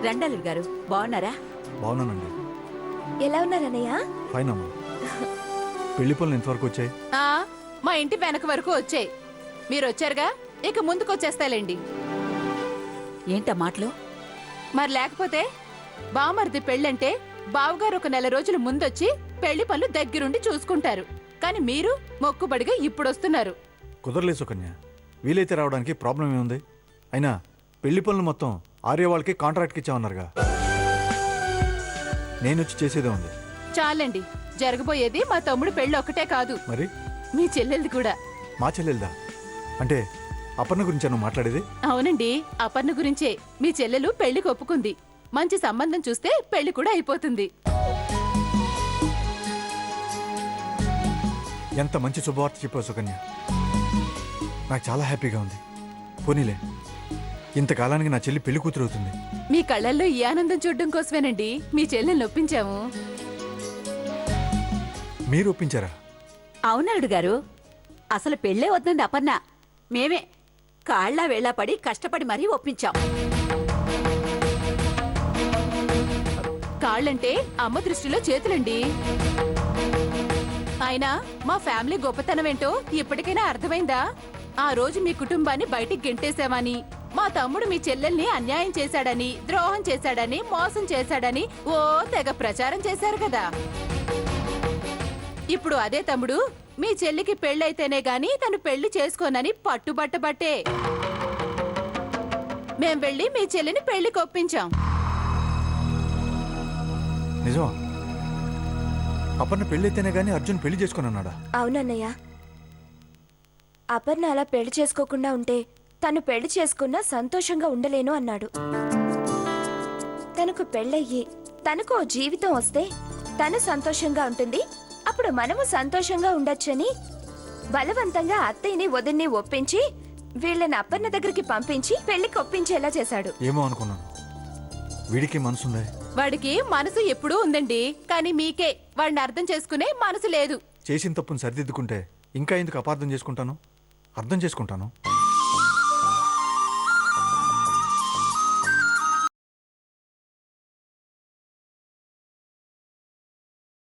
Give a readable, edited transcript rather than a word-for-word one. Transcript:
రండల్లుడు గారు బాగున్నారా? బాగున్నానండి. ఎలా ఉన్నారన్నయ్య? ఫైన్ అమ్మా. పెళ్లి పనులు ఎంతవరకు వచ్చాయి? మా ఇంటి వెనక వరకు వచ్చాయి. మీరు వచ్చారుగా, ఇక ముందుకొచ్చేస్తాలేండి. ఏంటా మాటలు? మరి లేకపోతే బామర్ది పెళ్ళంటే బావగారు ఒక నెల రోజులు ముందొచ్చి పెళ్లి పనులు దగ్గరుండి చూసుకుంటారు. కానీ మీరు మొక్కుబడిగా ఇప్పుడొస్తున్నారు. కుదరలేదు సుకన్య. వీలైతే రావడానికి ప్రాబ్లం ఏముంది? అయినా పెళ్లి పనులు మొత్తం ఆర్య వాళ్ళకి కాంట్రాక్ట్కి ఇచ్చామన్నారుగా. నేనొచ్చి చేసేదే ఉంది. చాలండి, జరగబోయేది మా తమ్ముడు పెళ్లి ఒక్కటే కాదు, మరి మీ చెల్లెల్ది కూడా. మా చెల్లెల్దా? అంటే అపర్ణ గురించి నువ్వు మాట్లాడేది? అవునండి, అపర్ణ గురించే. మీ చెల్లెలు పెళ్లికి ఒప్పుకుంది. మంచి సంబంధం చూస్తే పెళ్లి కూడా అయిపోతుంది. ఎంత మంచి శుభవార్త చెప్పావు సుకన్య. నాకు చాలా హ్యాపీగా ఉంది. పోనీలే, ఇంతకాలానికి నా చెల్లి పెళ్లి కూతురు అవుతుంది. మీ కళ్ళల్లో ఈ ఆనందం చూడడం కోసమేనండి మీ చెల్లెల్ని ఒప్పించాము. మీరు ఒప్పించారా? అవునల్లుడు గారు, అసలు పెళ్ళే వద్దండి అపర్ణ. మేమే కాళ్ళ వేళ పడి కష్టపడి మరీ ఒప్పించాం. కాళ్ళంటే అమ్మ దృష్టిలో చేతులండి. అయినా మా ఫ్యామిలీ గొప్పతనమేంటో ఇప్పటికైనా అర్థమైందా? ఆ రోజు మీ కుటుంబాన్ని బయటికి గెంటేశామని, మా తమ్ముడు మీ చెల్లెల్ని అన్యాయం చేశాడని, ద్రోహం చేశాడని, మోసం చేశాడని ఓ తెగ ప్రచారం చేశారు కదా. ఇప్పుడు అదే తమ్ముడు మీ చెల్లికి పెళ్ళైతేనే గాని తను పెళ్లి చేసుకోనని పట్టుబట్టబట్టే మేం వెళ్ళి మీ చెల్లిని పెళ్లికి ఒప్పించాం. నిజమా? అపర్ణ పెళ్ళైతేనే గానీ అర్జున్ పెళ్లి చేసుకుని అన్నాడా? అవునన్నయ్య. అపర్ణ అలా పెళ్లి చేసుకోకుండా ఉంటే తను పెళ్లి చేసుకున్నా సంతోషంగా ఉండలేను అన్నాడు. తనకు పెళ్ళయ్యి తనకు ఓ జీవితం వస్తే తను సంతోషంగా ఉంటుంది, అప్పుడు మనము సంతోషంగా ఉండొచ్చని బలవంతంగా అత్తయ్యని వదిన్ని ఒప్పించి వీళ్ళని అపర్ణ దగ్గరికి పంపించి పెళ్లికి ఒప్పించేలా చేశాడు. ఏమో అనుకున్నాను. వీడికి మనసుందే. వాడికి మనసు ఎప్పుడూ ఉందండి, కానీ మీకే వాడిని అర్థం చేసుకునే మనసు లేదు. చేసిన తప్పును సరిదిద్దుకుంటే ఇంకా ఎందుకు అపార్థం చేసుకుంటాను? అర్థం చేసుకుంటాను.